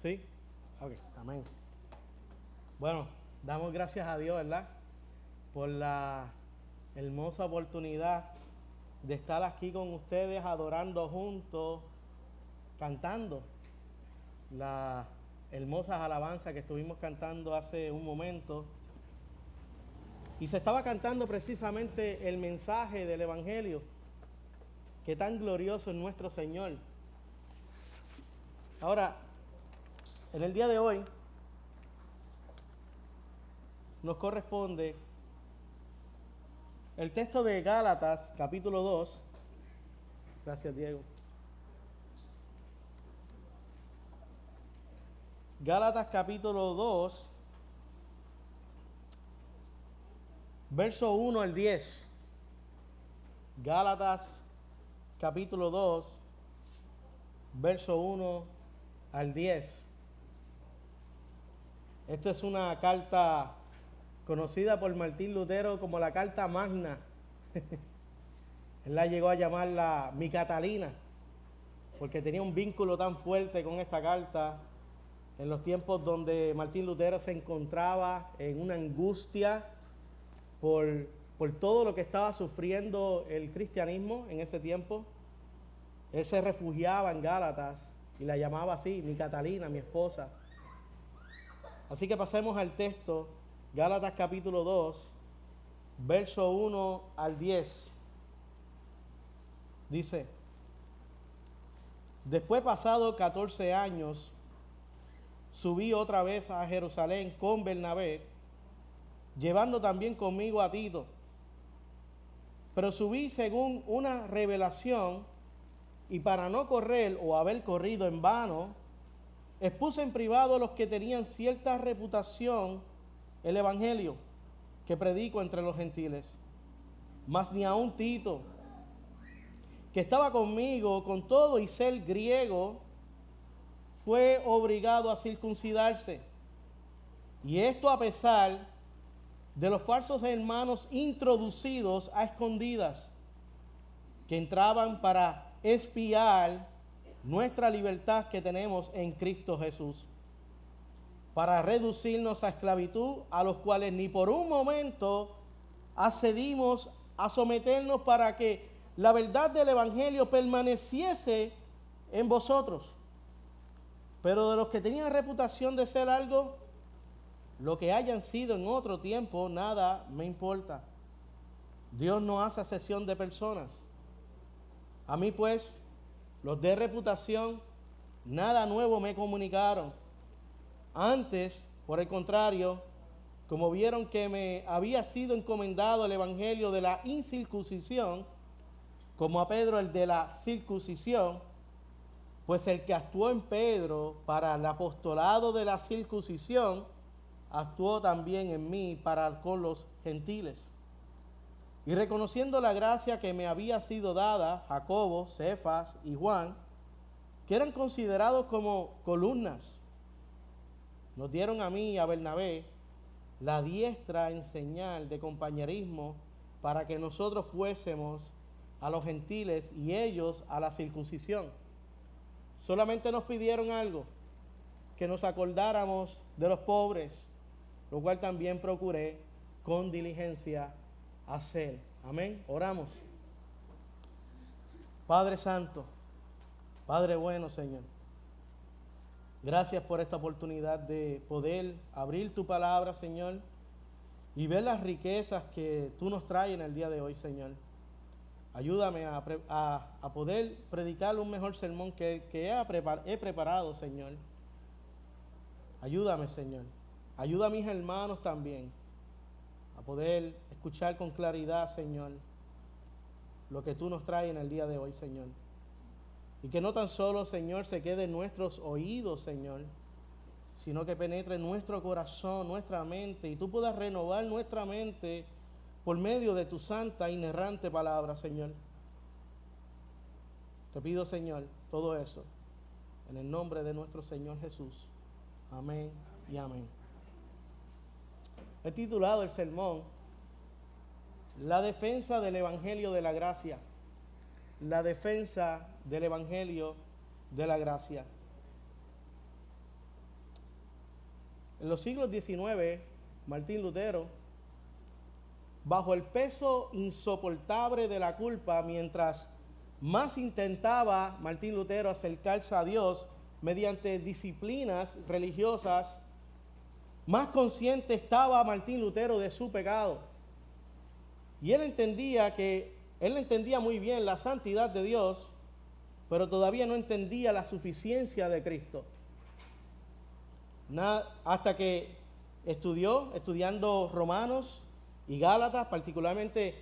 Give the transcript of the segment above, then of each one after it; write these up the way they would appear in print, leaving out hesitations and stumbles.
¿Sí? Ok, amén. Bueno, damos gracias a Dios, ¿verdad? Por la hermosa oportunidad de estar aquí con ustedes, adorando juntos, cantando las hermosas alabanzas que estuvimos cantando hace un momento. Y se estaba cantando precisamente el mensaje del Evangelio, que tan glorioso es nuestro Señor. Ahora, en el día de hoy, nos corresponde el texto de Gálatas, capítulo 2. Gracias, Diego. Gálatas, capítulo 2, verso 1 al 10. Gálatas, capítulo 2, verso 1 al 10. Esto es una carta conocida por Martín Lutero como la Carta Magna. Él la llegó a llamarla mi Catalina, porque tenía un vínculo tan fuerte con esta carta en los tiempos donde Martín Lutero se encontraba en una angustia por todo lo que estaba sufriendo el cristianismo en ese tiempo. Él se refugiaba en Gálatas y la llamaba así, mi Catalina, mi esposa. Así que pasemos al texto, Gálatas capítulo 2, verso 1 al 10. Dice: después pasado 14 años, subí otra vez a Jerusalén con Bernabé, llevando también conmigo a Tito. Pero subí según una revelación, y para no correr o haber corrido en vano, expuse en privado a los que tenían cierta reputación el evangelio que predico entre los gentiles. Mas ni aun Tito, que estaba conmigo con todo y ser griego, fue obligado a circuncidarse. Y esto a pesar de los falsos hermanos introducidos a escondidas, que entraban para espiar nuestra libertad que tenemos en Cristo Jesús, para reducirnos a esclavitud, a los cuales ni por un momento accedimos a someternos, para que la verdad del Evangelio permaneciese en vosotros. Pero de los que tenían reputación de ser algo, lo que hayan sido en otro tiempo, nada me importa. Dios no hace acepción de personas. A mí pues, los de reputación, nada nuevo me comunicaron. Antes, por el contrario, como vieron que me había sido encomendado el evangelio de la incircuncisión, como a Pedro el de la circuncisión, pues el que actuó en Pedro para el apostolado de la circuncisión, actuó también en mí para con los gentiles. Y reconociendo la gracia que me había sido dada, Jacobo, Cefas y Juan, que eran considerados como columnas, nos dieron a mí y a Bernabé la diestra en señal de compañerismo, para que nosotros fuésemos a los gentiles y ellos a la circuncisión. Solamente nos pidieron algo, que nos acordáramos de los pobres, lo cual también procuré con diligencia hacer. Amén. Oramos. Padre Santo, Padre bueno, Señor, gracias por esta oportunidad de poder abrir tu palabra, Señor, y ver las riquezas que tú nos traes en el día de hoy, Señor. Ayúdame a poder predicar un mejor sermón que he preparado, Señor. Ayúdame, Señor. Ayuda a mis hermanos también a poder escuchar con claridad, Señor, lo que tú nos traes en el día de hoy, Señor. Y que no tan solo, Señor, se quede en nuestros oídos, Señor, sino que penetre en nuestro corazón, nuestra mente, y tú puedas renovar nuestra mente por medio de tu santa, inerrante palabra, Señor. Te pido, Señor, todo eso en el nombre de nuestro Señor Jesús. Amén y amén. He titulado el sermón La defensa del Evangelio de la Gracia. La defensa del Evangelio de la Gracia. En los siglos XIX, Martín Lutero, bajo el peso insoportable de la culpa, mientras más intentaba Martín Lutero acercarse a Dios mediante disciplinas religiosas, más consciente estaba Martín Lutero de su pecado. Y él entendía muy bien la santidad de Dios, pero todavía no entendía la suficiencia de Cristo. Hasta que estudiando Romanos y Gálatas, particularmente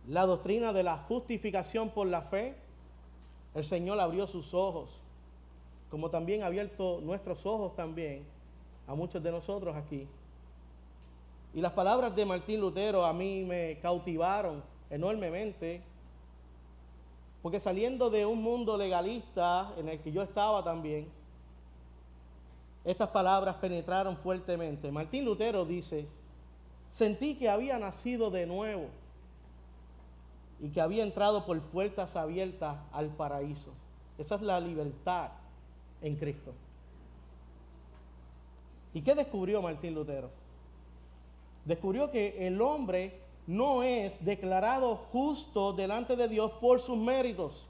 la doctrina de la justificación por la fe, el Señor abrió sus ojos, como también ha abierto nuestros ojos también a muchos de nosotros aquí. Y las palabras de Martín Lutero a mí me cautivaron enormemente, porque saliendo de un mundo legalista en el que yo estaba también, estas palabras penetraron fuertemente. Martín Lutero dice: sentí que había nacido de nuevo y que había entrado por puertas abiertas al paraíso. Esa es la libertad en Cristo. ¿Y qué descubrió Martín Lutero? Descubrió que el hombre no es declarado justo delante de Dios por sus méritos,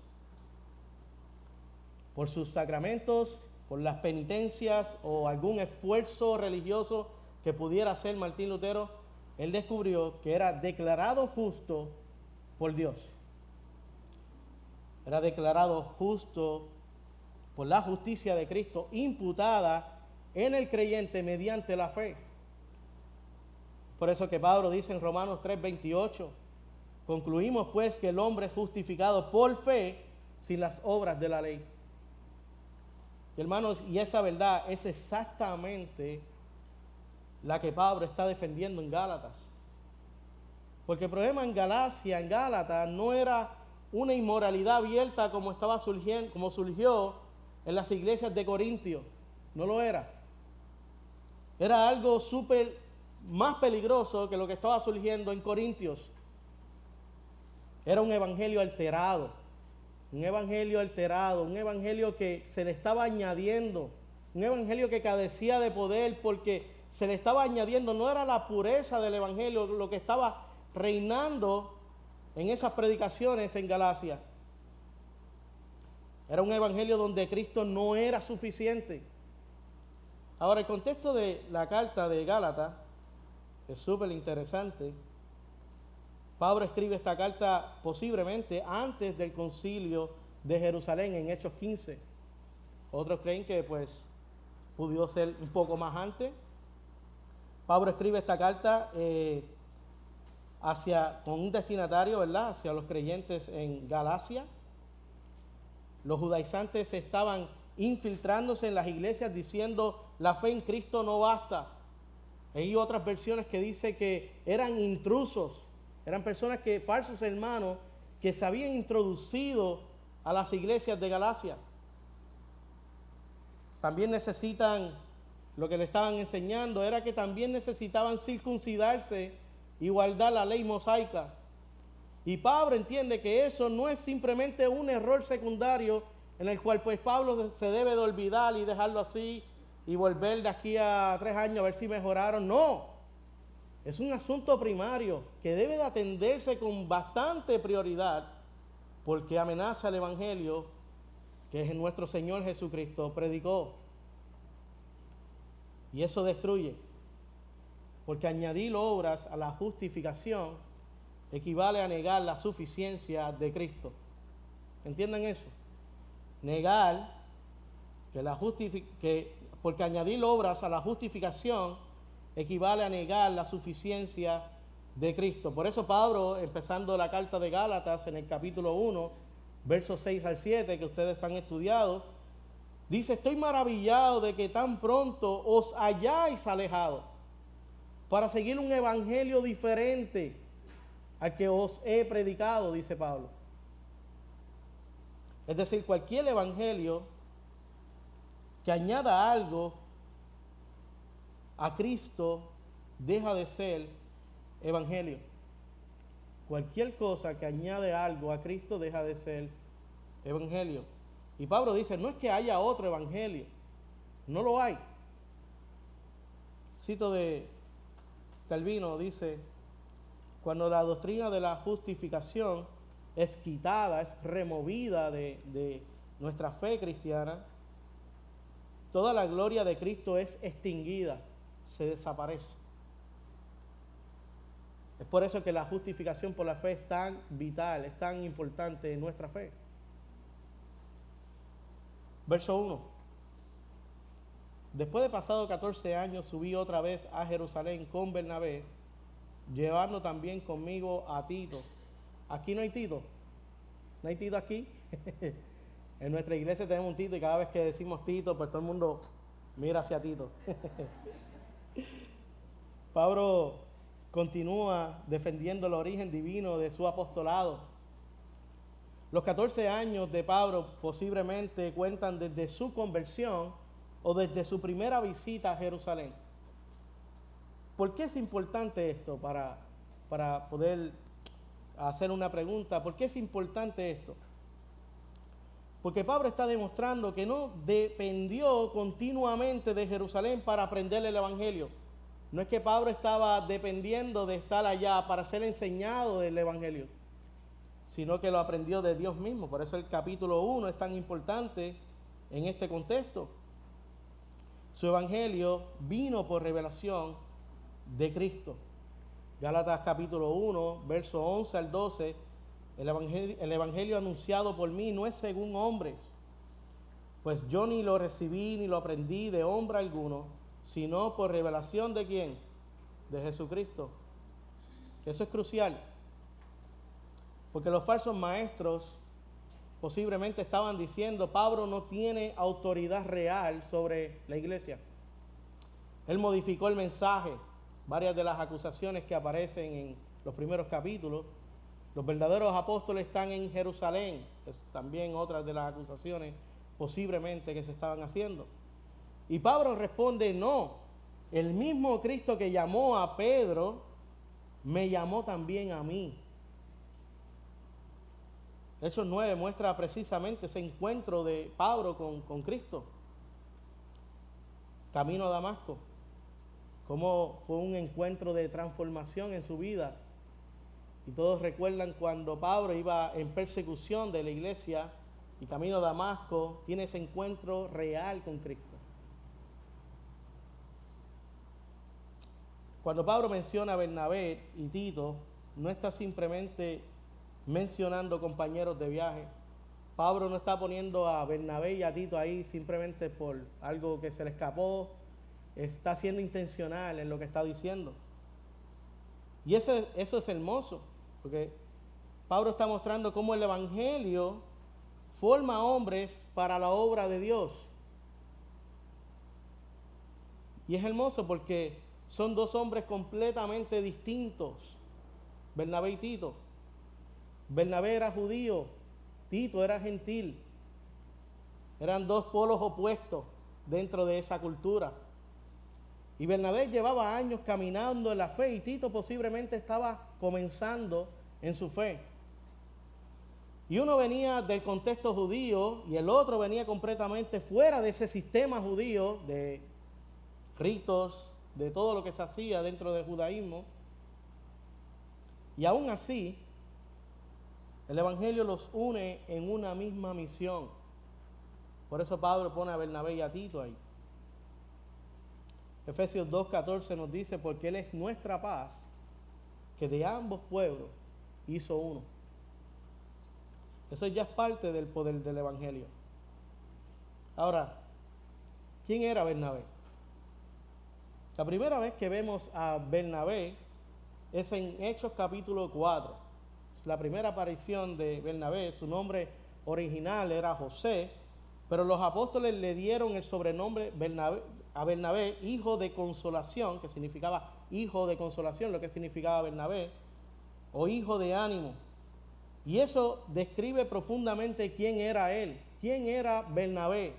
por sus sacramentos, por las penitencias o algún esfuerzo religioso que pudiera hacer Martín Lutero. Él descubrió que era declarado justo por Dios. Era declarado justo por la justicia de Cristo, imputada en el creyente mediante la fe. Por eso que Pablo dice en Romanos 3:28, concluimos pues que el hombre es justificado por fe sin las obras de la ley. Y hermanos, y esa verdad es exactamente la que Pablo está defendiendo en Gálatas. Porque el problema en Gálatas, no era una inmoralidad abierta como surgió en las iglesias de Corintio. No lo era. Era algo más peligroso que lo que estaba surgiendo en Corintios. Era un evangelio alterado. Un evangelio que se le estaba añadiendo, un evangelio que carecía de poder porque se le estaba añadiendo, no era la pureza del evangelio lo que estaba reinando en esas predicaciones en Galacia. Era un evangelio donde Cristo no era suficiente. Ahora, el contexto de la carta de Gálatas es súper interesante. Pablo escribe esta carta posiblemente antes del concilio de Jerusalén en Hechos 15. Otros creen que pudo ser un poco más antes. Pablo escribe esta carta con un destinatario, ¿verdad?, hacia los creyentes en Galacia. Los judaizantes estaban infiltrándose en las iglesias diciendo: la fe en Cristo no basta. Hay otras versiones que dicen que eran intrusos. Eran personas falsos hermanos, que se habían introducido a las iglesias de Galacia. También lo que le estaban enseñando era que también necesitaban circuncidarse y guardar la ley mosaica. Y Pablo entiende que eso no es simplemente un error secundario en el cual Pablo se debe de olvidar y dejarlo así y volver de aquí a 3 años a ver si mejoraron. No. Es un asunto primario que debe de atenderse con bastante prioridad, porque amenaza el evangelio que nuestro Señor Jesucristo predicó. Y eso destruye, porque añadir obras a la justificación equivale a negar la suficiencia de Cristo. ¿Entiendan eso? Negar porque añadir obras a la justificación equivale a negar la suficiencia de Cristo. Por eso Pablo, empezando la carta de Gálatas en el capítulo 1, versos 6 al 7, que ustedes han estudiado, dice: estoy maravillado de que tan pronto os hayáis alejado para seguir un evangelio diferente al que os he predicado, dice Pablo. Es decir, cualquier evangelio que añada algo a Cristo deja de ser evangelio. Cualquier cosa que añade algo a Cristo deja de ser evangelio. Y Pablo dice: no es que haya otro evangelio, no lo hay. Cito de Calvino, dice: cuando la doctrina de la justificación es quitada, es removida de nuestra fe cristiana, toda la gloria de Cristo es extinguida, se desaparece. Es por eso que la justificación por la fe es tan vital, es tan importante en nuestra fe. Verso 1. Después de pasado 14 años, subí otra vez a Jerusalén con Bernabé, llevando también conmigo a Tito. Aquí no hay Tito. ¿No hay Tito aquí? En nuestra iglesia tenemos un Tito y cada vez que decimos Tito, pues todo el mundo mira hacia Tito. Pablo continúa defendiendo el origen divino de su apostolado. Los 14 años de Pablo posiblemente cuentan desde su conversión o desde su primera visita a Jerusalén. ¿Por qué es importante esto? Para poder hacer una pregunta. ¿Por qué es importante esto? Porque Pablo está demostrando que no dependió continuamente de Jerusalén para aprender el Evangelio. No es que Pablo estaba dependiendo de estar allá para ser enseñado del Evangelio, sino que lo aprendió de Dios mismo. Por eso el capítulo 1 es tan importante en este contexto. Su Evangelio vino por revelación de Cristo. Gálatas capítulo 1, verso 11 al 12, el evangelio anunciado por mí no es según hombres, pues yo ni lo recibí ni lo aprendí de hombre alguno, sino por revelación de ¿quién? De Jesucristo. Eso es crucial, porque los falsos maestros posiblemente estaban diciendo: Pablo no tiene autoridad real sobre la iglesia. Él modificó el mensaje. Varias de las acusaciones que aparecen en los primeros capítulos. Los verdaderos apóstoles están en Jerusalén. Es también otra de las acusaciones posiblemente que se estaban haciendo. Y Pablo responde: no, el mismo Cristo que llamó a Pedro, me llamó también a mí. Hechos 9 muestra precisamente ese encuentro de Pablo con Cristo. Camino a Damasco. Cómo fue un encuentro de transformación en su vida. Y todos recuerdan cuando Pablo iba en persecución de la iglesia y camino a Damasco, tiene ese encuentro real con Cristo. Cuando Pablo menciona a Bernabé y Tito, no está simplemente mencionando compañeros de viaje. Pablo no está poniendo a Bernabé y a Tito ahí simplemente por algo que se le escapó. Está siendo intencional en lo que está diciendo. Y eso es hermoso, porque Pablo está mostrando cómo el Evangelio forma hombres para la obra de Dios. Y es hermoso porque son dos hombres completamente distintos, Bernabé y Tito. Bernabé era judío, Tito era gentil. Eran dos polos opuestos dentro de esa cultura. Y Bernabé llevaba años caminando en la fe y Tito posiblemente estaba comenzando en su fe. Y uno venía del contexto judío y el otro venía completamente fuera de ese sistema judío de ritos, de todo lo que se hacía dentro del judaísmo. Y aún así, el Evangelio los une en una misma misión. Por eso Pablo pone a Bernabé y a Tito ahí. Efesios 2:14 nos dice: porque Él es nuestra paz, que de ambos pueblos hizo uno. Eso ya es parte del poder del Evangelio. Ahora, ¿quién era Bernabé? La primera vez que vemos a Bernabé es en Hechos capítulo 4. Es la primera aparición de Bernabé. Su nombre original era José, pero los apóstoles le dieron el sobrenombre a Bernabé, hijo de consolación, que significaba hijo de consolación, lo que significaba Bernabé, o hijo de ánimo. Y eso describe profundamente quién era él, quién era Bernabé.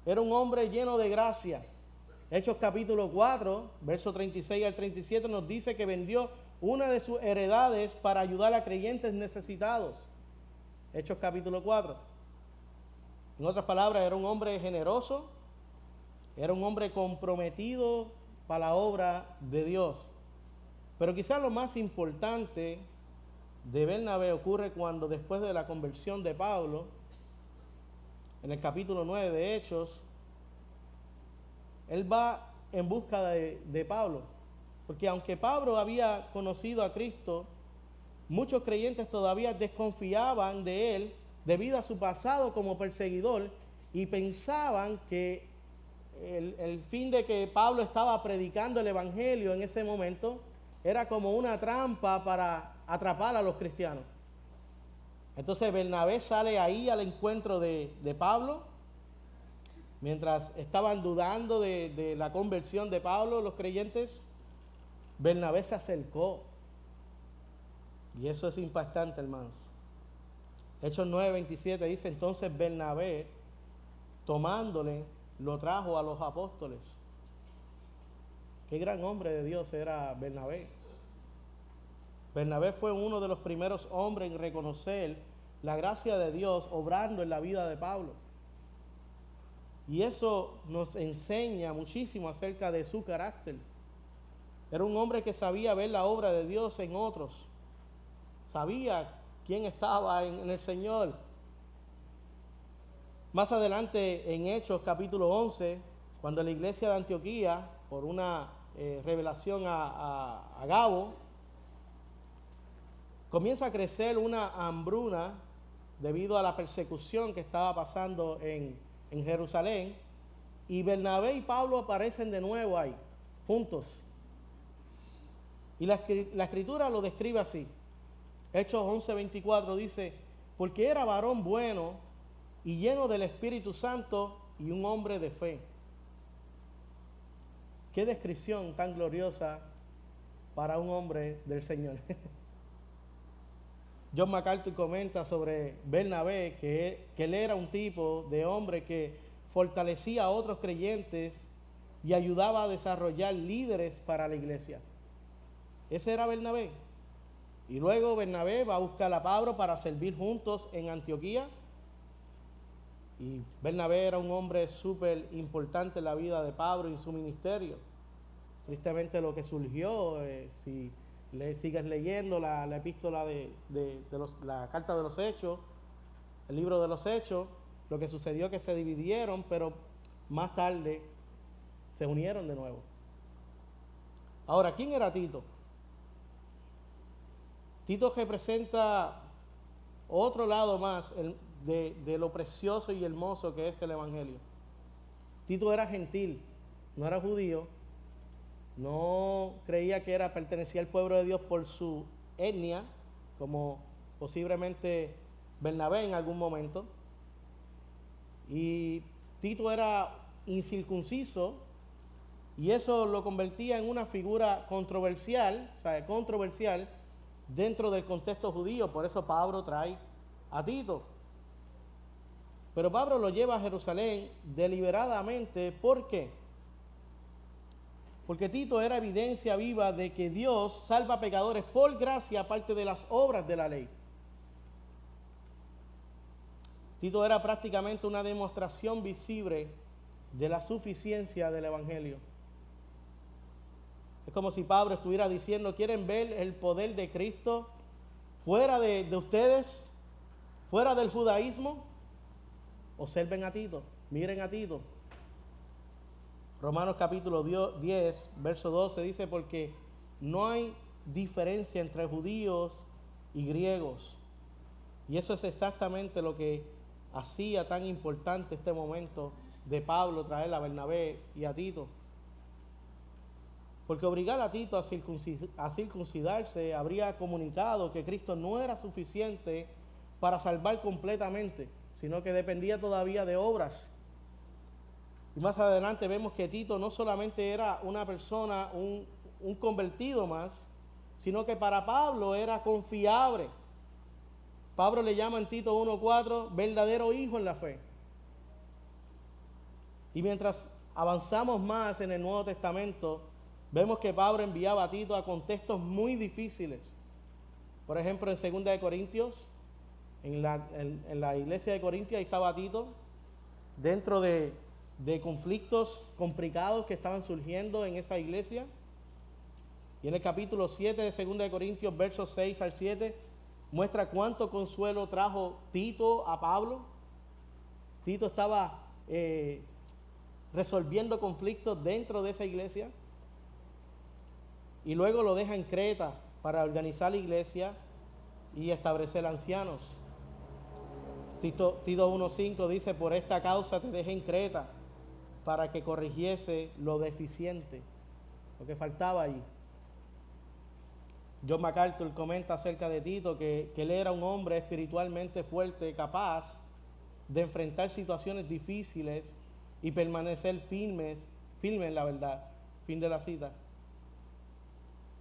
Era un hombre lleno de gracia. Hechos capítulo 4, versos 36 al 37 nos dice que vendió una de sus heredades para ayudar a creyentes necesitados. Hechos capítulo 4. En otras palabras, era un hombre generoso, era un hombre comprometido para la obra de Dios. Pero quizás lo más importante de Bernabé ocurre cuando, después de la conversión de Pablo, en el capítulo 9 de Hechos, él va en busca de Pablo. Porque aunque Pablo había conocido a Cristo, muchos creyentes todavía desconfiaban de él debido a su pasado como perseguidor y pensaban que el fin de que Pablo estaba predicando el evangelio en ese momento era como una trampa para atrapar a los cristianos. Entonces Bernabé sale ahí al encuentro de Pablo. Mientras estaban dudando de la conversión de Pablo, los creyentes, Bernabé se acercó. Y eso es impactante, hermanos. Hechos 9:27 dice: entonces Bernabé, tomándole, lo trajo a los apóstoles. Qué gran hombre de Dios era Bernabé. Bernabé fue uno de los primeros hombres en reconocer la gracia de Dios obrando en la vida de Pablo. Y eso nos enseña muchísimo acerca de su carácter. Era un hombre que sabía ver la obra de Dios en otros. Sabía quién estaba en el Señor. Más adelante en Hechos capítulo 11, cuando la iglesia de Antioquía, por una revelación a Gabo, comienza a crecer una hambruna debido a la persecución que estaba pasando en Jerusalén, y Bernabé y Pablo aparecen de nuevo ahí, juntos. Y la escritura lo describe así. Hechos 11:24 dice: porque era varón bueno y lleno del Espíritu Santo y un hombre de fe. Qué descripción tan gloriosa para un hombre del Señor. John MacArthur comenta sobre Bernabé que él era un tipo de hombre que fortalecía a otros creyentes y ayudaba a desarrollar líderes para la iglesia. Ese era Bernabé. Y luego Bernabé va a buscar a Pablo para servir juntos en Antioquía. Y Bernabé era un hombre súper importante en la vida de Pablo y en su ministerio. Tristemente lo que surgió, si sigues leyendo la epístola la carta de los Hechos, el libro de los Hechos, lo que sucedió es que se dividieron, pero más tarde se unieron de nuevo. Ahora, ¿quién era Tito? Tito representa otro lado más de lo precioso y hermoso que es el Evangelio. Tito era gentil, no era judío, no creía que pertenecía al pueblo de Dios por su etnia, como posiblemente Bernabé en algún momento. Y Tito era incircunciso, y eso lo convertía en una figura controversial, dentro del contexto judío. Por eso Pablo trae a Tito. Pero Pablo lo lleva a Jerusalén deliberadamente. ¿Por qué? Porque Tito era evidencia viva de que Dios salva a pecadores por gracia, aparte de las obras de la ley. Tito era prácticamente una demostración visible de la suficiencia del Evangelio. Es como si Pablo estuviera diciendo: ¿quieren ver el poder de Cristo fuera de ustedes, fuera del judaísmo? Observen a Tito, miren a Tito. Romanos capítulo 10, verso 12 dice: porque no hay diferencia entre judíos y griegos. Y eso es exactamente lo que hacía tan importante este momento de Pablo traer a Bernabé y a Tito. Porque obligar a Tito a circuncidarse habría comunicado que Cristo no era suficiente para salvar completamente, sino que dependía todavía de obras. Y más adelante vemos que Tito no solamente era una persona, un convertido más, sino que para Pablo era confiable. Pablo le llama en Tito 1:4 verdadero hijo en la fe. Y mientras avanzamos más en el Nuevo Testamento, vemos que Pablo enviaba a Tito a contextos muy difíciles. Por ejemplo, en 2 de Corintios, en la iglesia de Corintios, ahí estaba Tito, dentro de de conflictos complicados que estaban surgiendo en esa iglesia. Y en el capítulo 7 de 2 de Corintios, versos 6 al 7, muestra cuánto consuelo trajo Tito a Pablo. Tito estaba resolviendo conflictos dentro de esa iglesia. Y luego lo deja en Creta para organizar la iglesia y establecer ancianos. Tito 1:5 dice: por esta causa te dejé en Creta, para que corrigiese lo deficiente, lo que faltaba allí. John MacArthur comenta acerca de Tito que él era un hombre espiritualmente fuerte, capaz de enfrentar situaciones difíciles y permanecer firme en la verdad. Fin de la cita.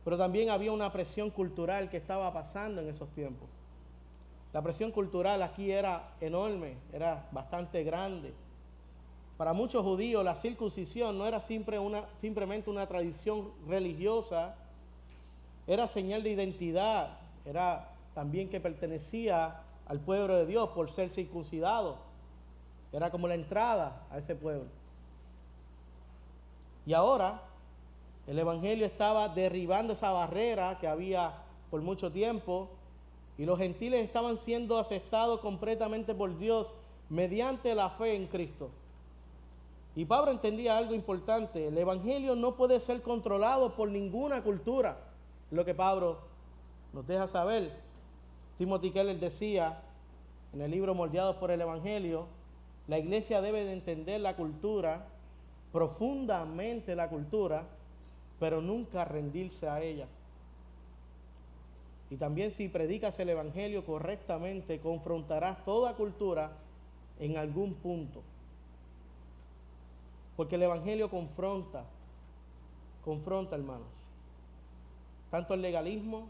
Pero también había una presión cultural que estaba pasando en esos tiempos. La presión cultural aquí era enorme, era bastante grande. Para muchos judíos la circuncisión no era simplemente una tradición religiosa, era señal de identidad, era también que pertenecía al pueblo de Dios por ser circuncidado. Era como la entrada a ese pueblo. Y ahora el Evangelio estaba derribando esa barrera que había por mucho tiempo, y los gentiles estaban siendo aceptados completamente por Dios mediante la fe en Cristo. Y Pablo entendía algo importante: el Evangelio no puede ser controlado por ninguna cultura. Lo que Pablo nos deja saber. Timothy Keller decía en el libro Moldeados por el Evangelio: la iglesia debe de entender la cultura, profundamente la cultura, pero nunca rendirse a ella. Y también, si predicas el Evangelio correctamente, confrontarás toda cultura en algún punto. Porque el Evangelio confronta, hermanos, tanto el legalismo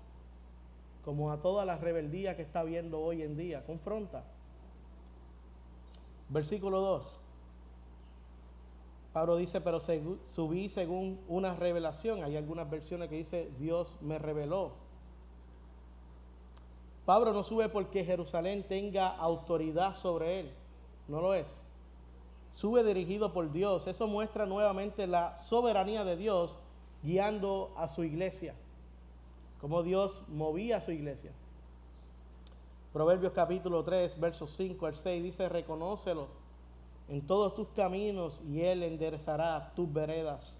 como a toda la rebeldía que está habiendo hoy en día. Confronta. Versículo 2. Pablo dice: pero subí según una revelación. Hay algunas versiones que dice: Dios me reveló. Pablo no sube porque Jerusalén tenga autoridad sobre él. No lo es. Sube dirigido por Dios. Eso muestra nuevamente la soberanía de Dios guiando a su iglesia. Cómo Dios movía a su iglesia. Proverbios capítulo 3, versos 5 al 6 dice: reconócelo en todos tus caminos y Él enderezará tus veredas.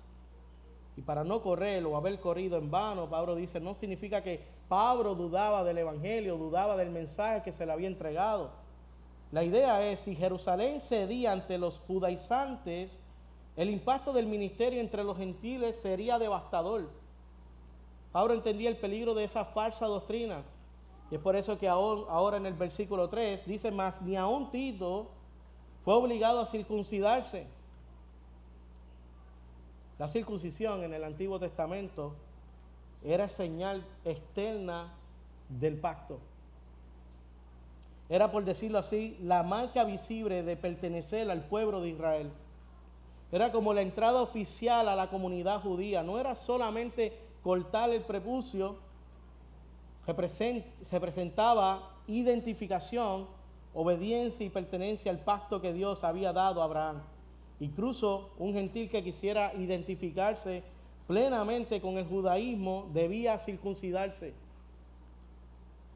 Y para no correr o haber corrido en vano, Pablo dice, no significa que Pablo dudaba del Evangelio, dudaba del mensaje que se le había entregado. La idea es: si Jerusalén cedía ante los judaizantes, el impacto del ministerio entre los gentiles sería devastador. Pablo entendía el peligro de esa falsa doctrina. Y es por eso que ahora en el versículo 3 dice: mas ni aun Tito fue obligado a circuncidarse. La circuncisión en el Antiguo Testamento era señal externa del pacto. Era, por decirlo así, la marca visible de pertenecer al pueblo de Israel. Era como la entrada oficial a la comunidad judía. No era solamente cortar el prepucio, representaba identificación, obediencia y pertenencia al pacto que Dios había dado a Abraham. Incluso un gentil que quisiera identificarse plenamente con el judaísmo debía circuncidarse.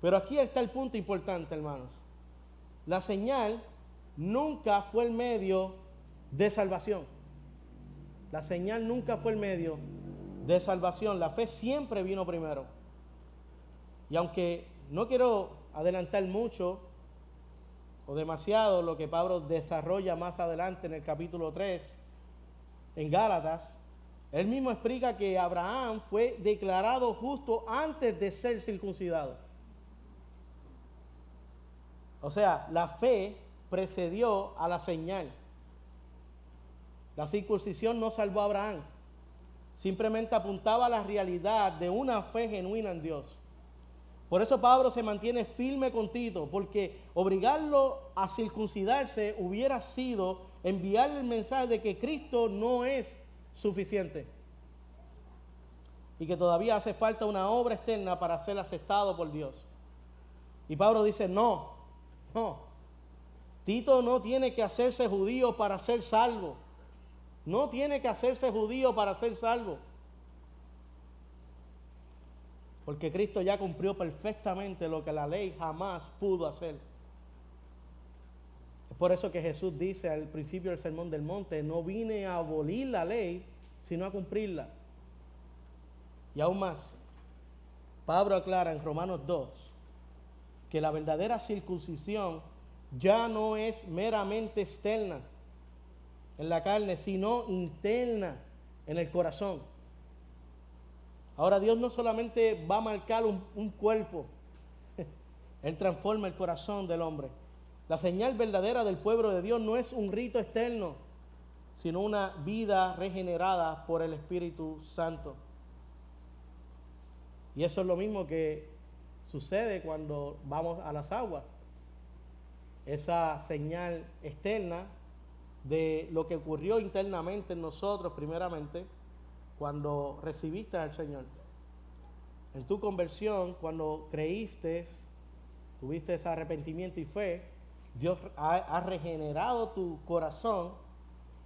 Pero aquí está el punto importante, hermanos. La señal nunca fue el medio de salvación. La señal nunca fue el medio de salvación. La fe siempre vino primero. Y aunque no quiero adelantar mucho o demasiado lo que Pablo desarrolla más adelante en el capítulo 3 en Gálatas, él mismo explica que Abraham fue declarado justo antes de ser circuncidado. O sea, la fe precedió a la señal. La circuncisión no salvó a Abraham, simplemente apuntaba a la realidad de una fe genuina en Dios. Por eso Pablo se mantiene firme con Tito, porque obligarlo a circuncidarse hubiera sido enviarle el mensaje de que Cristo no es suficiente y que todavía hace falta una obra externa para ser aceptado por Dios. Y Pablo dice: no, Tito no tiene que hacerse judío para ser salvo. No tiene que hacerse judío para ser salvo. Porque Cristo ya cumplió perfectamente lo que la ley jamás pudo hacer. Es por eso que Jesús dice al principio del Sermón del Monte, no vine a abolir la ley, sino a cumplirla. Y aún más, Pablo aclara en Romanos 2 que la verdadera circuncisión ya no es meramente externa en la carne, sino interna en el corazón. Ahora Dios no solamente va a marcar un cuerpo, Él transforma el corazón del hombre. La señal verdadera del pueblo de Dios no es un rito externo, sino una vida regenerada por el Espíritu Santo. Y eso es lo mismo que sucede cuando vamos a las aguas. Esa señal externa de lo que ocurrió internamente en nosotros, primeramente, cuando recibiste al Señor. En tu conversión, cuando creíste, tuviste ese arrepentimiento y fe, Dios ha regenerado tu corazón,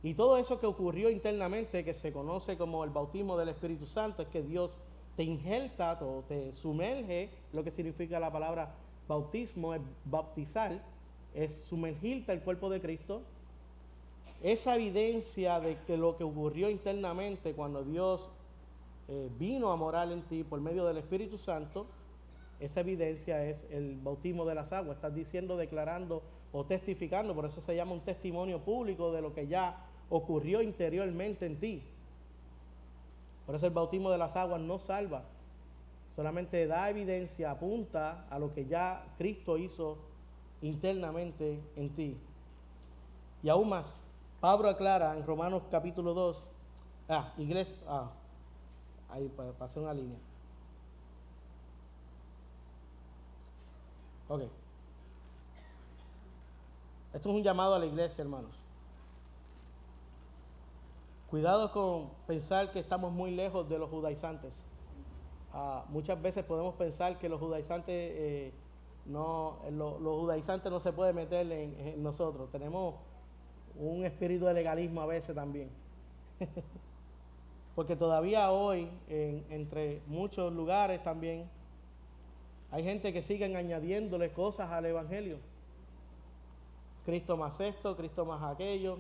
y todo eso que ocurrió internamente, que se conoce como el bautismo del Espíritu Santo, es que Dios te injerta o te sumerge. Lo que significa la palabra bautismo es bautizar, es sumergirte al cuerpo de Cristo. Esa evidencia de que lo que ocurrió internamente cuando Dios vino a morar en ti por medio del Espíritu Santo, esa evidencia es el bautismo de las aguas. Estás diciendo, declarando o testificando, por eso se llama un testimonio público de lo que ya ocurrió interiormente en ti. Por eso el bautismo de las aguas no salva, solamente da evidencia, apunta a lo que ya Cristo hizo internamente en ti. Y aún más, Pablo aclara en Romanos capítulo 2, ahí pasé una línea. Ok. Esto es un llamado a la iglesia, hermanos. Cuidado con pensar que estamos muy lejos de los judaizantes. Muchas veces podemos pensar que los judaizantes los judaizantes no se pueden meter en nosotros. Tenemos un espíritu de legalismo a veces también. Porque todavía hoy, entre muchos lugares también, hay gente que siguen añadiéndole cosas al Evangelio. Cristo más esto, Cristo más aquello.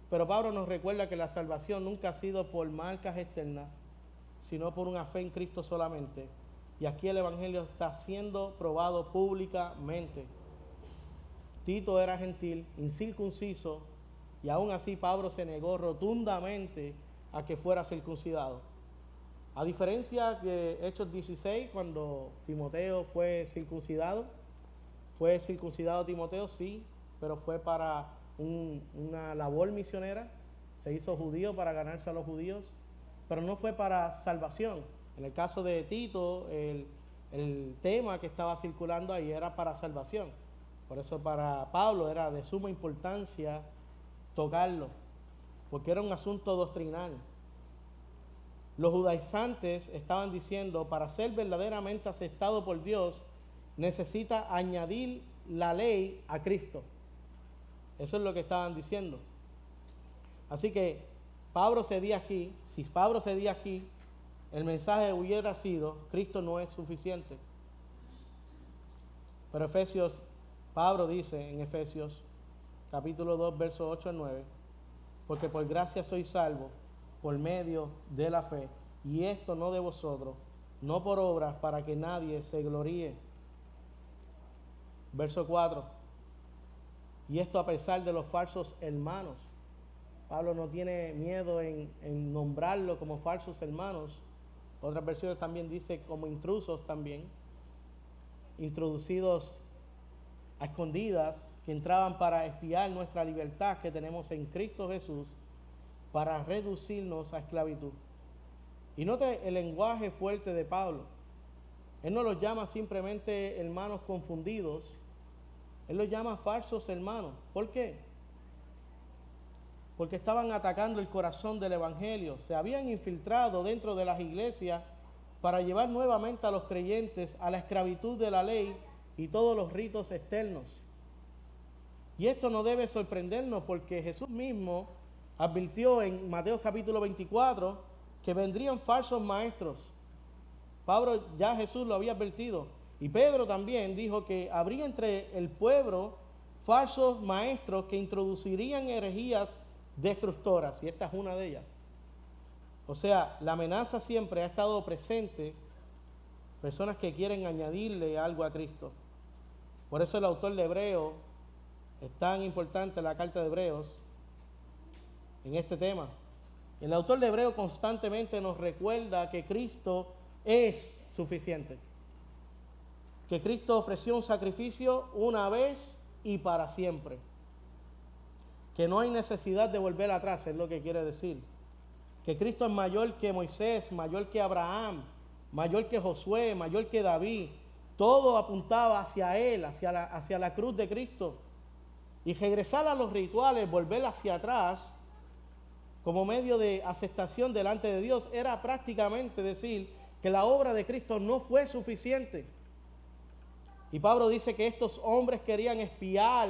Pero Pablo nos recuerda que la salvación nunca ha sido por marcas externas, sino por una fe en Cristo solamente. Y aquí el Evangelio está siendo probado públicamente. Tito era gentil, incircunciso, y aún así Pablo se negó rotundamente a que fuera circuncidado. A diferencia de Hechos 16, cuando Timoteo fue circuncidado Timoteo, sí, pero fue para una labor misionera, se hizo judío para ganarse a los judíos, pero no fue para salvación. En el caso de Tito, el tema que estaba circulando ahí era para salvación. Por eso para Pablo era de suma importancia tocarlo, porque era un asunto doctrinal. Los judaizantes estaban diciendo, para ser verdaderamente aceptado por Dios, necesita añadir la ley a Cristo. Eso es lo que estaban diciendo. Así que si Pablo cedía aquí, el mensaje hubiera sido, Cristo no es suficiente. Pero Pablo dice en Efesios capítulo 2, versos 8 al 9, porque por gracia sois salvos por medio de la fe, y esto no de vosotros, no por obras, para que nadie se gloríe. Verso 4, y esto a pesar de los falsos hermanos. Pablo no tiene miedo en nombrarlo como falsos hermanos. Otras versiones también dice como intrusos también, introducidos a escondidas, que entraban para espiar nuestra libertad que tenemos en Cristo Jesús, para reducirnos a esclavitud. Y note el lenguaje fuerte de Pablo. Él no los llama simplemente hermanos confundidos, él los llama falsos hermanos. ¿Por qué? Porque estaban atacando el corazón del Evangelio. Se habían infiltrado dentro de las iglesias para llevar nuevamente a los creyentes a la esclavitud de la ley y todos los ritos externos. Y esto no debe sorprendernos, porque Jesús mismo advirtió en Mateo capítulo 24 que vendrían falsos maestros. Pablo, ya Jesús lo había advertido. Y Pedro también dijo que habría entre el pueblo falsos maestros que introducirían herejías destructoras, y esta es una de ellas. O sea, la amenaza siempre ha estado presente, personas que quieren añadirle algo a Cristo. Por eso el autor de Hebreos es tan importante, la carta de Hebreos, en este tema. El autor de Hebreos constantemente nos recuerda que Cristo es suficiente, que Cristo ofreció un sacrificio una vez y para siempre, que no hay necesidad de volver atrás, es lo que quiere decir, que Cristo es mayor que Moisés, mayor que Abraham, mayor que Josué, mayor que David. Todo apuntaba hacia Él, hacia la cruz de Cristo. Y regresar a los rituales, volver hacia atrás, como medio de aceptación delante de Dios, era prácticamente decir que la obra de Cristo no fue suficiente. Y Pablo dice que estos hombres querían espiar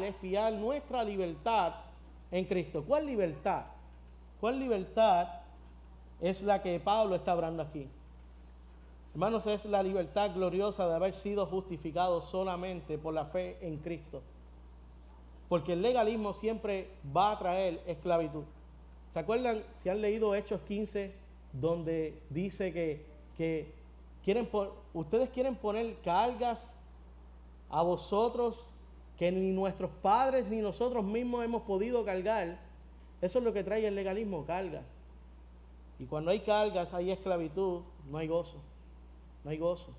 nuestra libertad en Cristo. ¿Cuál libertad? ¿Cuál libertad es la que Pablo está hablando aquí? Hermanos, es la libertad gloriosa de haber sido justificados solamente por la fe en Cristo. Porque el legalismo siempre va a traer esclavitud. ¿Se acuerdan? Si han leído Hechos 15, donde dice que ustedes quieren poner cargas a vosotros que ni nuestros padres ni nosotros mismos hemos podido cargar. Eso es lo que trae el legalismo, carga. Y cuando hay cargas, hay esclavitud, no hay gozo. No hay gozo.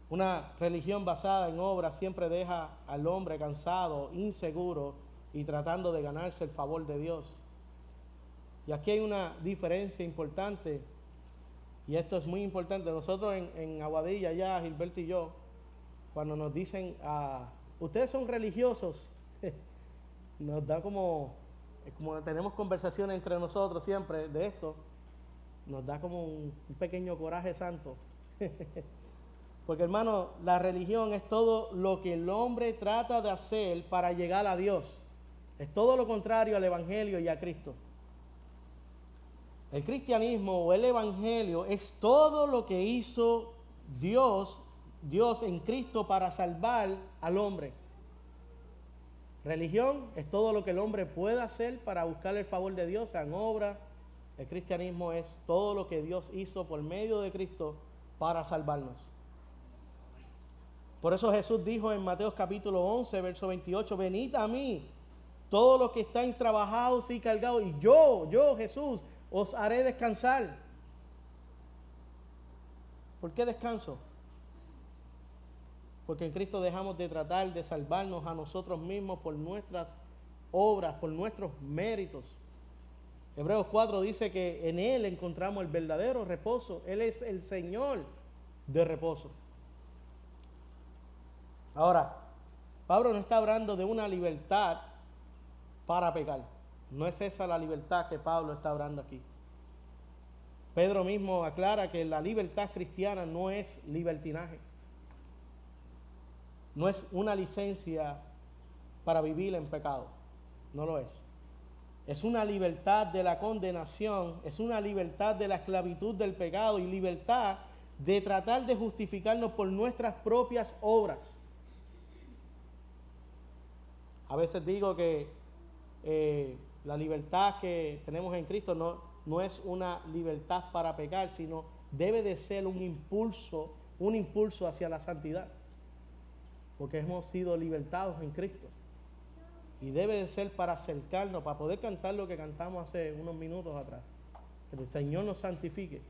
Una religión basada en obras siempre deja al hombre cansado, inseguro y tratando de ganarse el favor de Dios. Y aquí hay una diferencia importante, y esto es muy importante. Nosotros en Aguadilla, ya Gilberto y yo, cuando nos dicen, ustedes son religiosos, nos da como tenemos conversaciones entre nosotros siempre de esto, nos da como un pequeño coraje santo. Porque hermano, la religión es todo lo que el hombre trata de hacer para llegar a Dios. Es todo lo contrario al Evangelio y a Cristo. El cristianismo o el Evangelio es todo lo que hizo Dios en Cristo para salvar al hombre. Religión es todo lo que el hombre puede hacer para buscar el favor de Dios, sean obras. El cristianismo es todo lo que Dios hizo por medio de Cristo para salvarnos. Por eso Jesús dijo en Mateo capítulo 11, verso 28, venid a mí, todos los que están trabajados y cargados, y yo, Jesús, os haré descansar. ¿Por qué descanso? Porque en Cristo dejamos de tratar de salvarnos a nosotros mismos por nuestras obras, por nuestros méritos. Hebreos 4 dice que en Él encontramos el verdadero reposo. Él es el Señor de reposo. Ahora, Pablo no está hablando de una libertad para pecar. No es esa la libertad que Pablo está hablando aquí. Pedro mismo aclara que la libertad cristiana no es libertinaje. No es una licencia para vivir en pecado. No lo es. Es una libertad de la condenación, es una libertad de la esclavitud del pecado y libertad de tratar de justificarnos por nuestras propias obras. A veces digo que la libertad que tenemos en Cristo no es una libertad para pecar, sino debe de ser un impulso hacia la santidad. Porque hemos sido libertados en Cristo. Y debe de ser para acercarnos, para poder cantar lo que cantamos hace unos minutos atrás. Que el Señor nos santifique.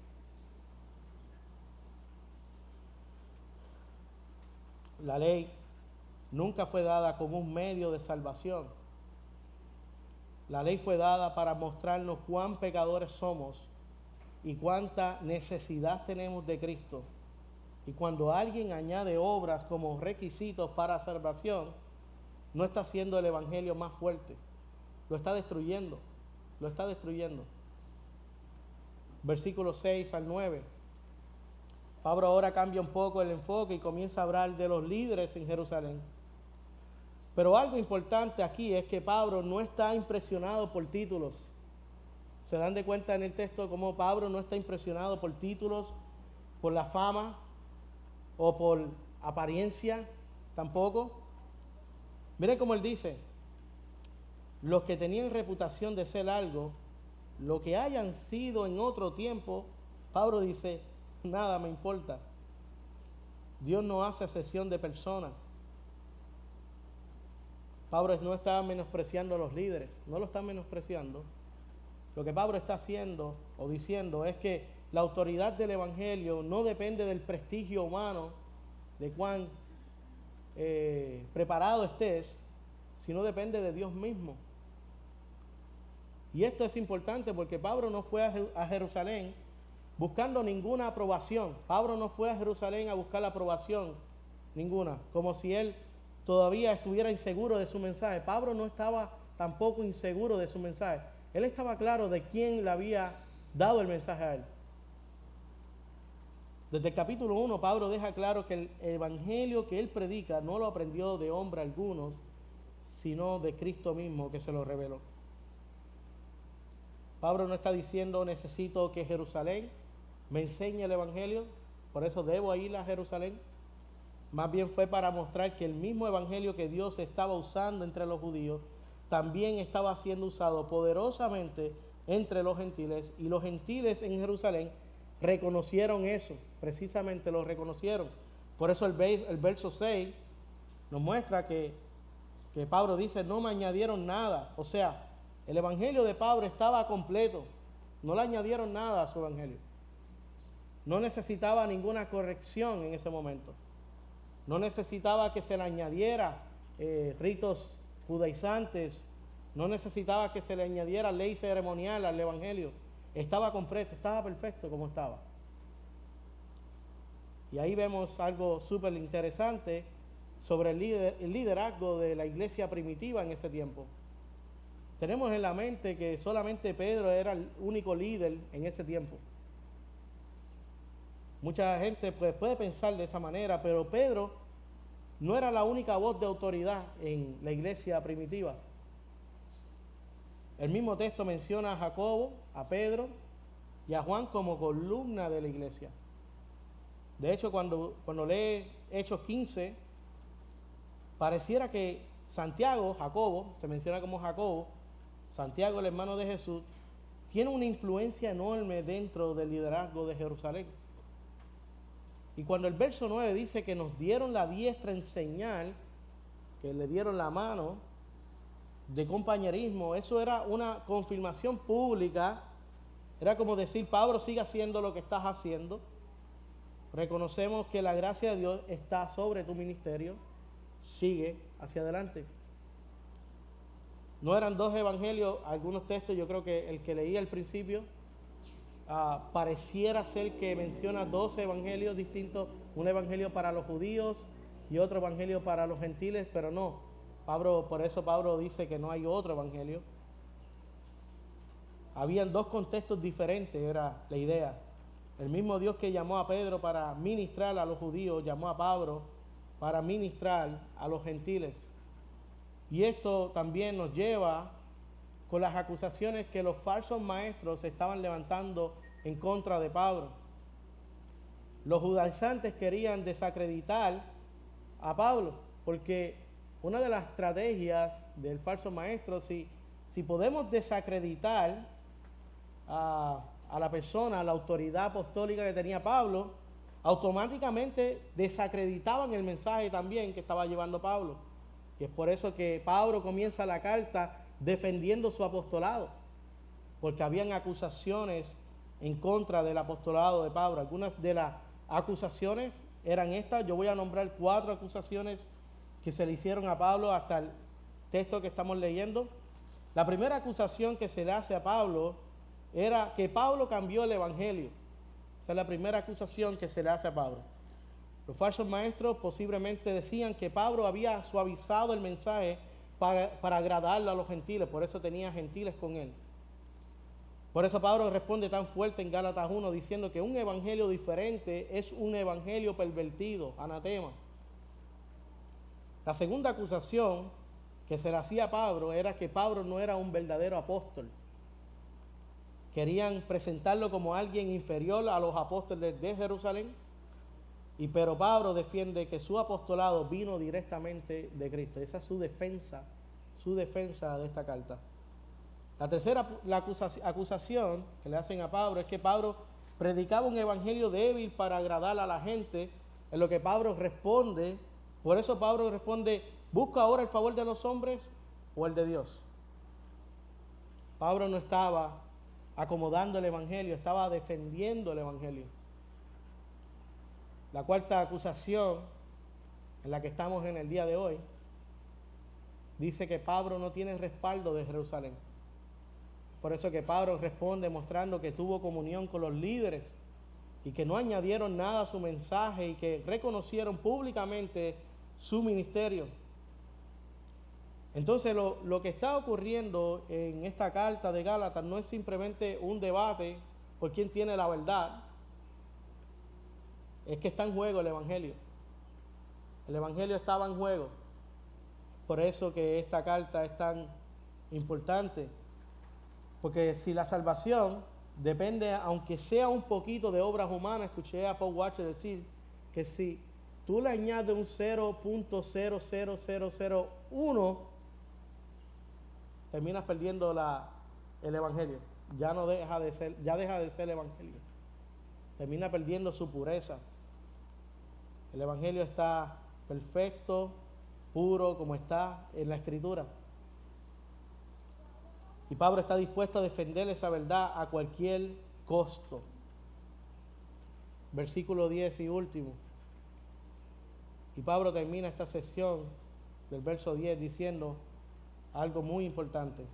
La ley nunca fue dada como un medio de salvación. La ley fue dada para mostrarnos cuán pecadores somos y cuánta necesidad tenemos de Cristo. Y cuando alguien añade obras como requisitos para salvación, no está haciendo el evangelio más fuerte. Lo está destruyendo. Lo está destruyendo. Versículos 6 al 9. Pablo ahora cambia un poco el enfoque y comienza a hablar de los líderes en Jerusalén. Pero algo importante aquí es que Pablo no está impresionado por títulos. Se dan de cuenta en el texto cómo Pablo no está impresionado por títulos, por la fama o por apariencia tampoco. Miren cómo él dice, los que tenían reputación de ser algo, lo que hayan sido en otro tiempo, Pablo dice, nada me importa. Dios no hace excepción de personas. Pablo no está menospreciando a los líderes, no lo está menospreciando. Lo que Pablo está haciendo o diciendo es que la autoridad del Evangelio no depende del prestigio humano, de cuán preparado estés, sino depende de Dios mismo. Y esto es importante porque Pablo no fue a Jerusalén buscando ninguna aprobación. Pablo no fue a Jerusalén a buscar la aprobación ninguna, como si él todavía estuviera inseguro de su mensaje. Pablo no estaba tampoco inseguro de su mensaje. Él estaba claro de quién le había dado el mensaje a él. Desde el capítulo 1, Pablo deja claro que el evangelio que él predica no lo aprendió de hombre algunos, sino de Cristo mismo que se lo reveló. Pablo no está diciendo necesito que Jerusalén me enseñe el evangelio, por eso debo ir a Jerusalén. Más bien fue para mostrar que el mismo evangelio que Dios estaba usando entre los judíos también estaba siendo usado poderosamente entre los gentiles, y los gentiles en Jerusalén reconocieron eso, precisamente lo reconocieron. Por eso el verso 6 nos muestra que Pablo dice, no me añadieron nada. O sea, el evangelio de Pablo estaba completo, no le añadieron nada a su evangelio. No necesitaba ninguna corrección en ese momento. No necesitaba que se le añadiera ritos judaizantes, no necesitaba que se le añadiera ley ceremonial al evangelio. Estaba completo, estaba perfecto como estaba. Y ahí vemos algo súper interesante sobre el liderazgo de la iglesia primitiva en ese tiempo. Tenemos en la mente que solamente Pedro era el único líder en ese tiempo. Mucha gente puede pensar de esa manera, pero Pedro no era la única voz de autoridad en la iglesia primitiva. El mismo texto menciona a Jacobo, a Pedro y a Juan como columna de la iglesia. De hecho, cuando lee Hechos 15, pareciera que Santiago, Jacobo, se menciona como Jacobo, Santiago, el hermano de Jesús, tiene una influencia enorme dentro del liderazgo de Jerusalén. Y cuando el verso 9 dice que nos dieron la diestra en señal, que le dieron la mano de compañerismo, eso era una confirmación pública. Era como decir, Pablo, sigue haciendo lo que estás haciendo. Reconocemos que la gracia de Dios está sobre tu ministerio. Sigue hacia adelante. No eran dos evangelios, algunos textos, yo creo que el que leí al principio, pareciera ser que menciona dos evangelios distintos, un evangelio para los judíos y otro evangelio para los gentiles, pero no. Por eso Pablo dice que no hay otro evangelio. Habían dos contextos diferentes, era la idea. El mismo Dios que llamó a Pedro para ministrar a los judíos, llamó a Pablo para ministrar a los gentiles. Y esto también nos lleva con las acusaciones que los falsos maestros estaban levantando en contra de Pablo. Los judaizantes querían desacreditar a Pablo, porque una de las estrategias del falso maestro, si podemos desacreditar a la persona, a la autoridad apostólica que tenía Pablo, automáticamente desacreditaban el mensaje también que estaba llevando Pablo. Y es por eso que Pablo comienza la carta defendiendo su apostolado, porque habían acusaciones en contra del apostolado de Pablo. Algunas de las acusaciones eran estas. Yo voy a nombrar 4 acusaciones que se le hicieron a Pablo hasta el texto que estamos leyendo. La primera acusación que se le hace a Pablo era que Pablo cambió el evangelio. Esa es la primera acusación que se le hace a Pablo. Los falsos maestros posiblemente decían que Pablo había suavizado el mensaje para agradarlo a los gentiles, por eso tenía gentiles con él. Por eso Pablo responde tan fuerte en Gálatas 1 diciendo que un evangelio diferente es un evangelio pervertido, anatema. La segunda acusación que se le hacía a Pablo era que Pablo no era un verdadero apóstol. Querían presentarlo como alguien inferior a los apóstoles de Jerusalén, pero Pablo defiende que su apostolado vino directamente de Cristo. Esa es su defensa de esta carta. La tercera acusación que le hacen a Pablo es que Pablo predicaba un evangelio débil para agradar a la gente, en lo que Pablo responde. Por eso Pablo responde: ¿busca ahora el favor de los hombres o el de Dios? Pablo no estaba acomodando el evangelio, estaba defendiendo el evangelio. La cuarta acusación en la que estamos en el día de hoy dice que Pablo no tiene respaldo de Jerusalén. Por eso que Pablo responde mostrando que tuvo comunión con los líderes y que no añadieron nada a su mensaje y que reconocieron públicamente su ministerio. Entonces lo que está ocurriendo en esta carta de Gálatas no es simplemente un debate por quién tiene la verdad, es que está en juego el evangelio. El evangelio estaba en juego. Por eso que esta carta es tan importante. Porque si la salvación depende, aunque sea un poquito de obras humanas, escuché a Paul Washer decir que si tú le añades un 0.00001, terminas perdiendo el evangelio. Ya deja de ser el evangelio. Termina perdiendo su pureza. El evangelio está perfecto, puro, como está en la Escritura. Y Pablo está dispuesto a defender esa verdad a cualquier costo. Versículo 10 y último. Y Pablo termina esta sección del verso 10 diciendo algo muy importante.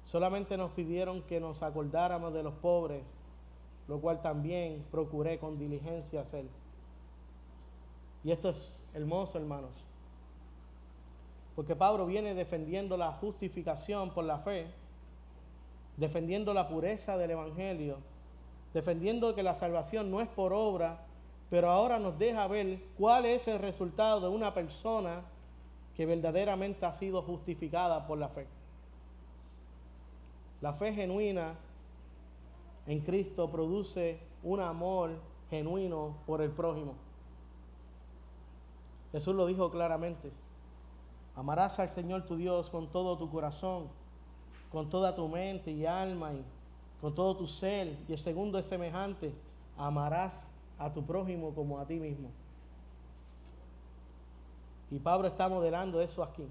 Solamente nos pidieron que nos acordáramos de los pobres, lo cual también procuré con diligencia hacer. Y esto es hermoso, hermanos. Porque Pablo viene defendiendo la justificación por la fe, defendiendo la pureza del evangelio, defendiendo que la salvación no es por obra, pero ahora nos deja ver cuál es el resultado de una persona que verdaderamente ha sido justificada por la fe. La fe genuina en Cristo produce un amor genuino por el prójimo. Jesús lo dijo claramente: amarás al Señor tu Dios con todo tu corazón, con toda tu mente y alma y con todo tu ser. Y el segundo es semejante: amarás a tu prójimo como a ti mismo. Y Pablo está modelando eso aquí.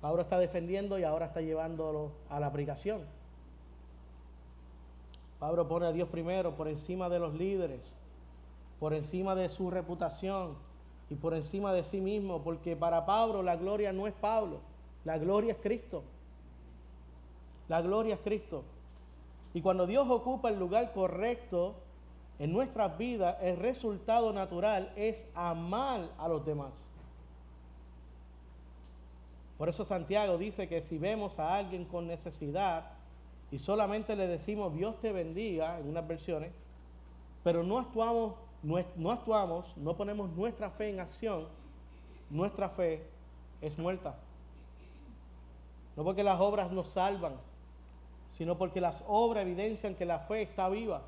Pablo está defendiendo y ahora está llevándolo a la aplicación. Pablo pone a Dios primero por encima de los líderes, por encima de su reputación y por encima de sí mismo, porque para Pablo la gloria no es Pablo, la gloria es Cristo. La gloria es Cristo. Y cuando Dios ocupa el lugar correcto en nuestras vidas, el resultado natural es amar a los demás. Por eso Santiago dice que si vemos a alguien con necesidad y solamente le decimos Dios te bendiga, en unas versiones, pero no actuamos, no ponemos nuestra fe en acción, nuestra fe es muerta. No porque las obras nos salvan, sino porque las obras evidencian que la fe está viva.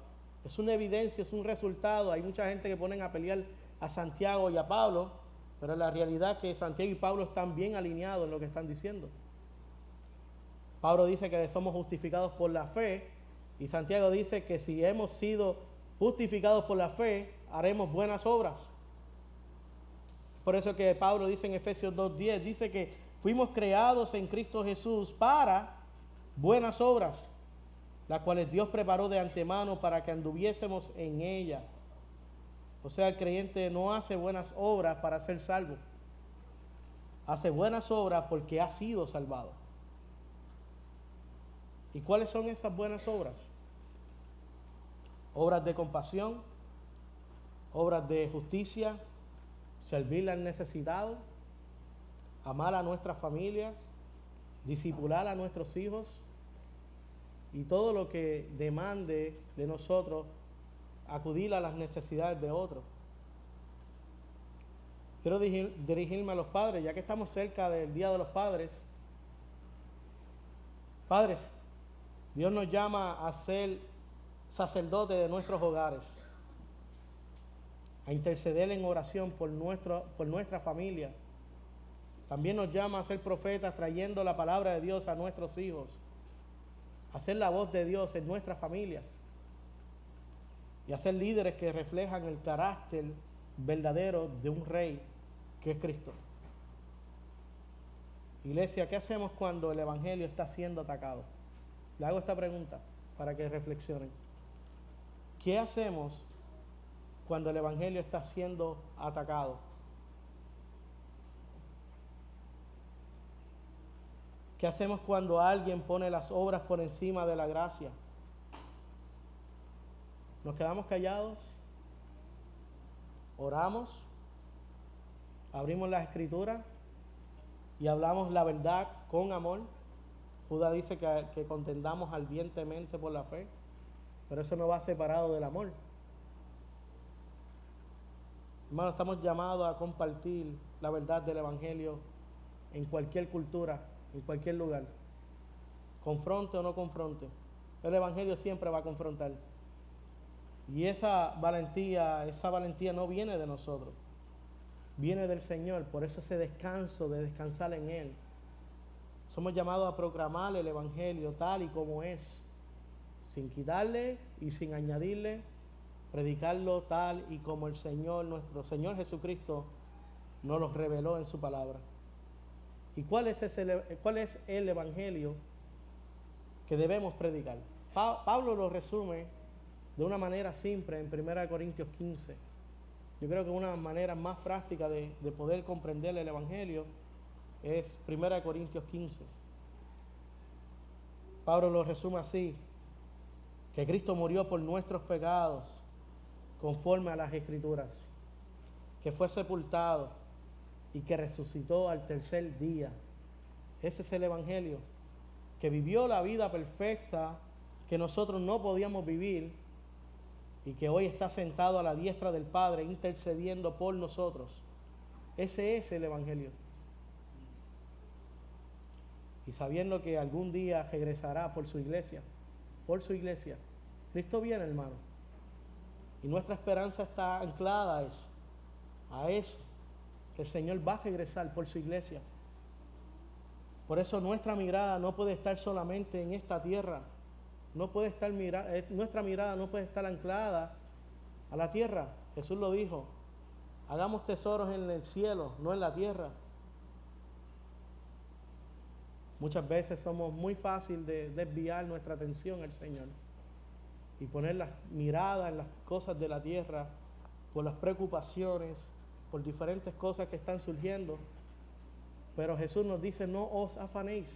Es una evidencia, es un resultado. Hay mucha gente que ponen a pelear a Santiago y a Pablo, pero la realidad es que Santiago y Pablo están bien alineados en lo que están diciendo. Pablo dice que somos justificados por la fe, y Santiago dice que si hemos sido justificados por la fe, haremos buenas obras. Por eso que Pablo dice en Efesios 2:10, dice que fuimos creados en Cristo Jesús para buenas obras, las cuales Dios preparó de antemano para que anduviésemos en ellas. O sea, el creyente no hace buenas obras para ser salvo. Hace buenas obras porque ha sido salvado. ¿Y cuáles son esas buenas obras? Obras de compasión, obras de justicia, servir al necesitado, amar a nuestra familia, discipular a nuestros hijos y todo lo que demande de nosotros acudir a las necesidades de otros. quiero dirigirme a los padres, ya que estamos cerca del Día de los Padres. Padres, Dios nos llama a ser sacerdotes de nuestros hogares, a interceder en oración por nuestra familia. También nos llama a ser profetas trayendo la palabra de Dios a nuestros hijos, a ser la voz de Dios en nuestra familia y a ser líderes que reflejan el carácter verdadero de un rey que es Cristo. Iglesia, ¿qué hacemos cuando el Evangelio está siendo atacado? Le hago esta pregunta para que reflexionen. ¿Qué hacemos cuando el Evangelio está siendo atacado? ¿Qué hacemos cuando alguien pone las obras por encima de la gracia? ¿Nos quedamos callados? ¿Oramos? ¿Abrimos las Escrituras y hablamos la verdad con amor? Judas dice que contendamos ardientemente por la fe, pero eso no va separado del amor. Hermano, estamos llamados a compartir la verdad del Evangelio en cualquier cultura, en cualquier lugar. Confronte o no confronte, el Evangelio siempre va a confrontar. Y esa valentía no viene de nosotros, viene del Señor. Por eso ese descanso de descansar en Él. Somos llamados a proclamar el Evangelio tal y como es, sin quitarle y sin añadirle, predicarlo tal y como el Señor, nuestro Señor Jesucristo, nos lo reveló en su palabra. ¿Y cuál es el Evangelio que debemos predicar? Pablo lo resume de una manera simple en 1 Corintios 15. Yo creo que una manera más práctica de poder comprender el Evangelio es 1 Corintios 15. Pablo lo resume así: que Cristo murió por nuestros pecados conforme a las Escrituras, que fue sepultado y que resucitó al tercer día. Ese es el Evangelio, que vivió la vida perfecta que nosotros no podíamos vivir y que hoy está sentado a la diestra del Padre intercediendo por nosotros. Ese es el Evangelio. Y sabiendo que algún día regresará por su iglesia. Cristo viene, hermano. Y nuestra esperanza está anclada a eso, que el Señor va a regresar por su iglesia. Por eso nuestra mirada no puede estar solamente en esta tierra. Nuestra mirada no puede estar anclada a la tierra. Jesús lo dijo: hagamos tesoros en el cielo, no en la tierra. Muchas veces somos muy fácil de desviar nuestra atención al Señor y poner la mirada en las cosas de la tierra por las preocupaciones, por diferentes cosas que están surgiendo. Pero Jesús nos dice: no os afanéis,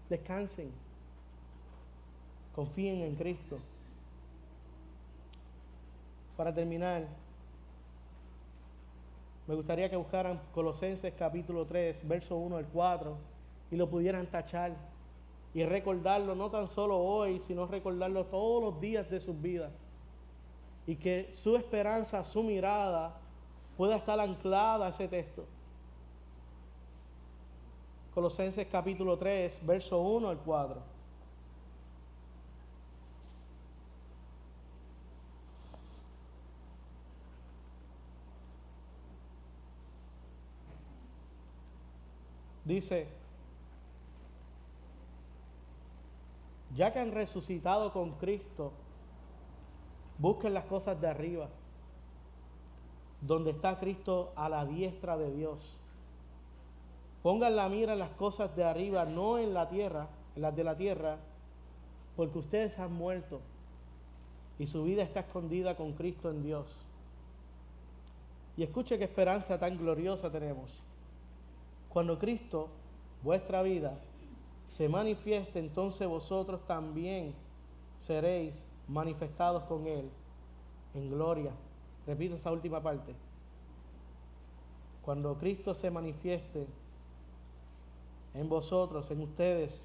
descansen, confíen en Cristo. Para terminar, me gustaría que buscaran Colosenses capítulo 3, verso 1 al 4, y lo pudieran tachar y recordarlo no tan solo hoy, sino recordarlo todos los días de sus vidas. Y que su esperanza, su mirada pueda estar anclada a ese texto. Colosenses capítulo 3, verso 1 al 4. Dice: ya que han resucitado con Cristo, busquen las cosas de arriba, donde está Cristo a la diestra de Dios. Pongan la mira en las cosas de arriba, no en la tierra, en las de la tierra, porque ustedes han muerto y su vida está escondida con Cristo en Dios. Y escuche qué esperanza tan gloriosa tenemos. Cuando Cristo, vuestra vida, se manifieste, entonces vosotros también seréis manifestados con Él en gloria. Repito esa última parte. Cuando Cristo se manifieste en vosotros, en ustedes,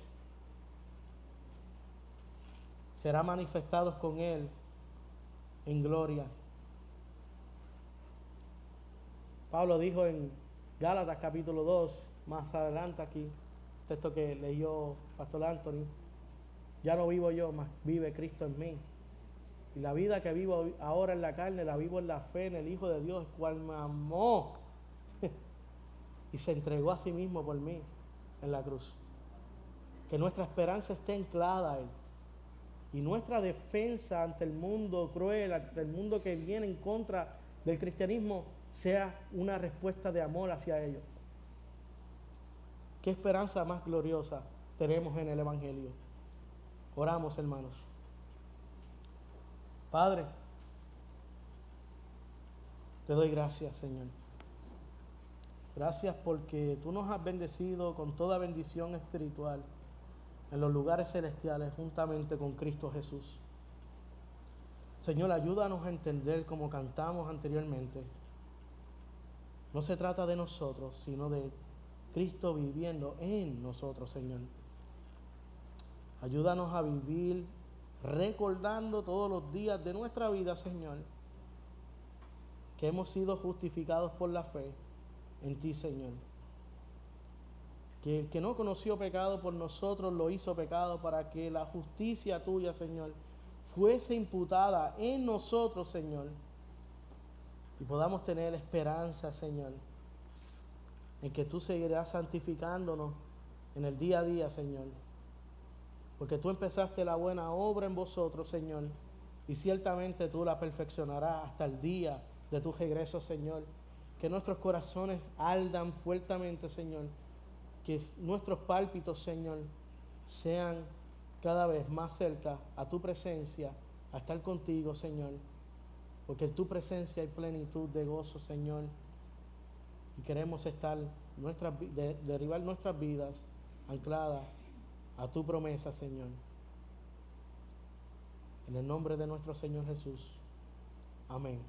será manifestados con Él en gloria. Pablo dijo en Gálatas capítulo 2, más adelante aquí, texto que leyó Pastor Anthony, ya no vivo yo, mas vive Cristo en mí. Y la vida que vivo ahora en la carne, la vivo en la fe en el Hijo de Dios, el cual me amó y se entregó a sí mismo por mí en la cruz. Que nuestra esperanza esté anclada a Él. Y nuestra defensa ante el mundo cruel, ante el mundo que viene en contra del cristianismo, sea una respuesta de amor hacia ellos. Qué esperanza más gloriosa tenemos en el Evangelio. Oramos, hermanos. Padre, te doy gracias, Señor. Gracias porque tú nos has bendecido con toda bendición espiritual en los lugares celestiales juntamente con Cristo Jesús. Señor, ayúdanos a entender como cantamos anteriormente. No se trata de nosotros, sino de Cristo viviendo en nosotros, Señor. Ayúdanos a vivir recordando todos los días de nuestra vida, Señor, que hemos sido justificados por la fe en ti, Señor. Que el que no conoció pecado por nosotros lo hizo pecado para que la justicia tuya, Señor, fuese imputada en nosotros, Señor, y podamos tener esperanza, Señor, en que tú seguirás santificándonos en el día a día, Señor, porque tú empezaste la buena obra en vosotros, Señor, y ciertamente tú la perfeccionarás hasta el día de tu regreso, Señor. Que nuestros corazones ardan fuertemente, Señor, que nuestros pálpitos, Señor, sean cada vez más cerca a tu presencia, a estar contigo, Señor, porque en tu presencia hay plenitud de gozo, Señor, y queremos estar, derribar nuestras vidas ancladas a tu promesa, Señor. En el nombre de nuestro Señor Jesús. Amén.